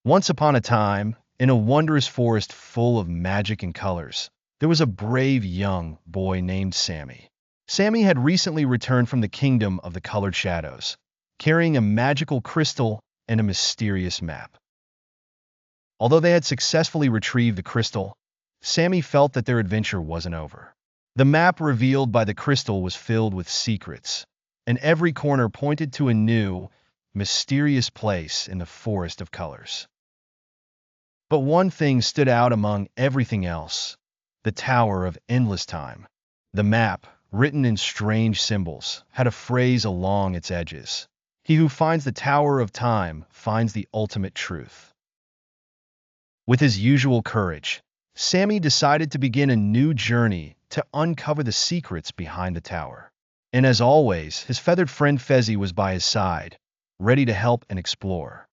Once upon a time, in a wondrous forest full of magic and colors, there was a brave young boy named Sammy. Sammy had recently returned from the kingdom of the colored shadows, carrying a magical crystal and a mysterious map. Although they had successfully retrieved the crystal, Sammy felt that their adventure wasn't over. The map revealed by the crystal was filled with secrets, and every corner pointed to a new, mysterious place in the forest of colors. But one thing stood out among everything else: the Tower of Endless Time. The map, written in strange symbols, had a phrase along its edges: "He who finds the Tower of Time finds the ultimate truth." With his usual courage, Sammy decided to begin a new journey to uncover the secrets behind the tower. And as always, his feathered friend Fezzy was by his side, ready to help and explore.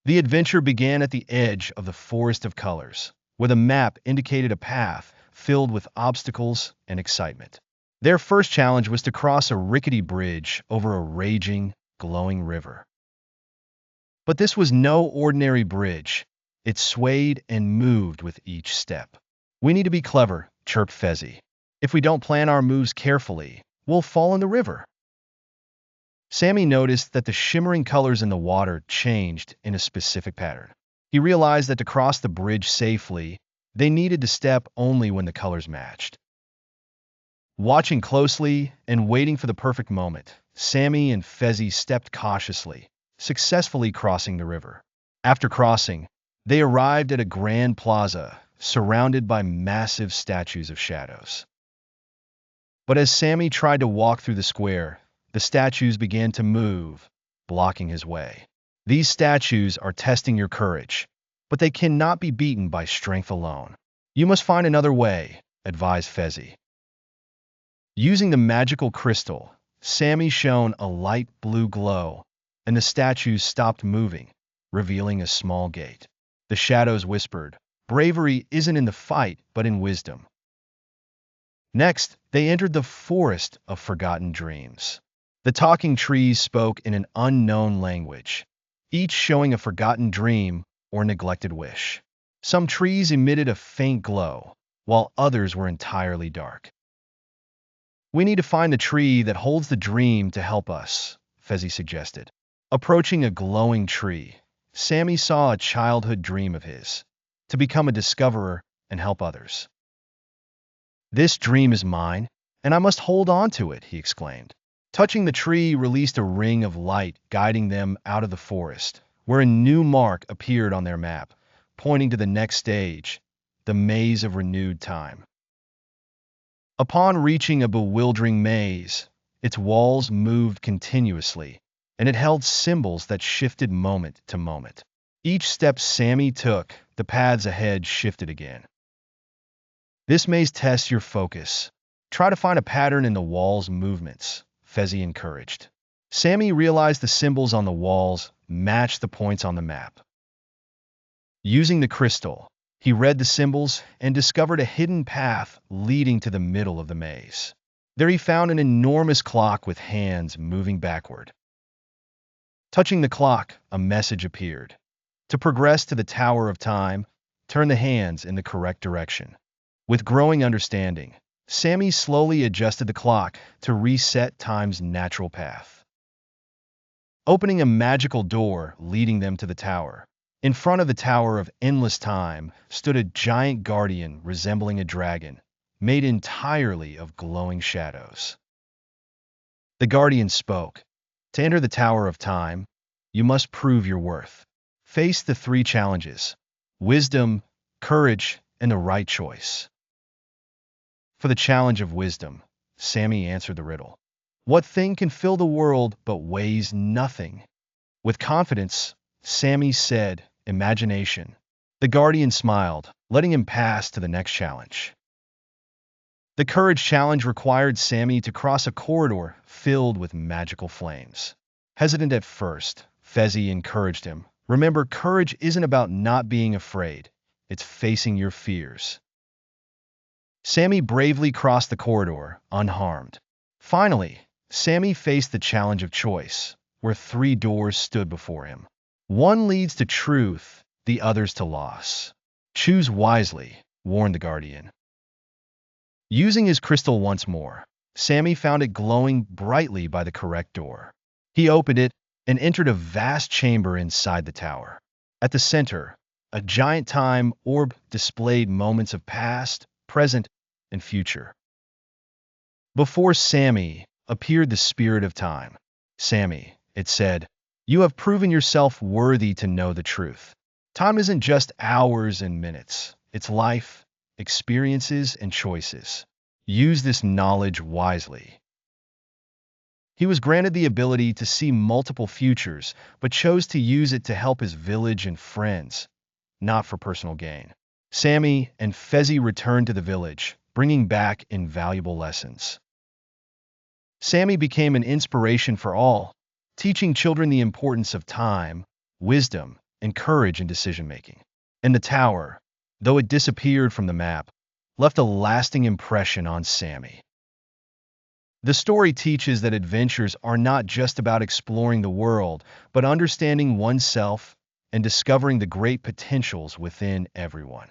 The adventure began at the edge of the Forest of Colors, where the map indicated a path filled with obstacles and excitement. Their first challenge was to cross a rickety bridge over a raging, glowing river. But this was no ordinary bridge. It swayed and moved with each step. "We need to be clever," chirped Fezzy. "If we don't plan our moves carefully, we'll fall in the river." Sammy noticed that the shimmering colors in the water changed in a specific pattern. He realized that to cross the bridge safely, they needed to step only when the colors matched. Watching closely and waiting for the perfect moment, Sammy and Fezzy stepped cautiously, successfully crossing the river. After crossing, they arrived at a grand plaza surrounded by massive statues of shadows. But as Sammy tried to walk through the square, the statues began to move, blocking his way. "These statues are testing your courage, but they cannot be beaten by strength alone. You must find another way," advised Fezzy. Using the magical crystal, Sammy shone a light blue glow, and the statues stopped moving, revealing a small gate. The shadows whispered, "Bravery isn't in the fight, but in wisdom." Next, they entered the Forest of Forgotten Dreams. The talking trees spoke in an unknown language, each showing a forgotten dream or neglected wish. Some trees emitted a faint glow, while others were entirely dark. "We need to find the tree that holds the dream to help us," Fezzy suggested. Approaching a glowing tree, Sammy saw a childhood dream of his: to become a discoverer and help others. "This dream is mine, and I must hold on to it," he exclaimed. Touching the tree released a ring of light, guiding them out of the forest, where a new mark appeared on their map, pointing to the next stage, the Maze of Renewed Time. Upon reaching a bewildering maze, its walls moved continuously, and it held symbols that shifted moment to moment. Each step Sammy took, the paths ahead shifted again. "This maze tests your focus. Try to find a pattern in the wall's movements," Fezzy encouraged. Sammy realized the symbols on the walls matched the points on the map. Using the crystal, he read the symbols and discovered a hidden path leading to the middle of the maze. There he found an enormous clock with hands moving backward. Touching the clock, a message appeared: to progress to the Tower of Time, turn the hands in the correct direction. With growing understanding, Sammy slowly adjusted the clock to reset time's natural path. Opening a magical door leading them to the tower. In front of the Tower of Endless Time stood a giant guardian resembling a dragon, made entirely of glowing shadows. The guardian spoke: "To enter the Tower of Time, you must prove your worth. Face the 3 challenges: wisdom, courage, and the right choice." For the challenge of wisdom, Sammy answered the riddle: "What thing can fill the world but weighs nothing?" With confidence, Sammy said, "Imagination." The guardian smiled, letting him pass to the next challenge. The courage challenge required Sammy to cross a corridor filled with magical flames. Hesitant at first, Fezzy encouraged him: "Remember, courage isn't about not being afraid. It's facing your fears." Sammy bravely crossed the corridor, unharmed. Finally, Sammy faced the challenge of choice, where 3 doors stood before him. One leads to truth, the others to loss. Choose wisely, warned the guardian. Using his crystal once more, Sami found it glowing brightly by the correct door. He opened it and entered a vast chamber inside the tower. At the center, a giant time orb displayed moments of past, present, and future. Before Sami appeared the spirit of time. Sami, it said, you have proven yourself worthy to know the truth. Time isn't just hours and minutes. It's life, experiences, and choices. Use this knowledge wisely. He was granted the ability to see multiple futures, but chose to use it to help his village and friends, not for personal gain. Sami and Fezzy returned to the village, bringing back invaluable lessons. Sami became an inspiration for all, teaching children the importance of time, wisdom, and courage in decision-making. And the tower, though it disappeared from the map, left a lasting impression on Sami. The story teaches that adventures are not just about exploring the world, but understanding oneself and discovering the great potentials within everyone.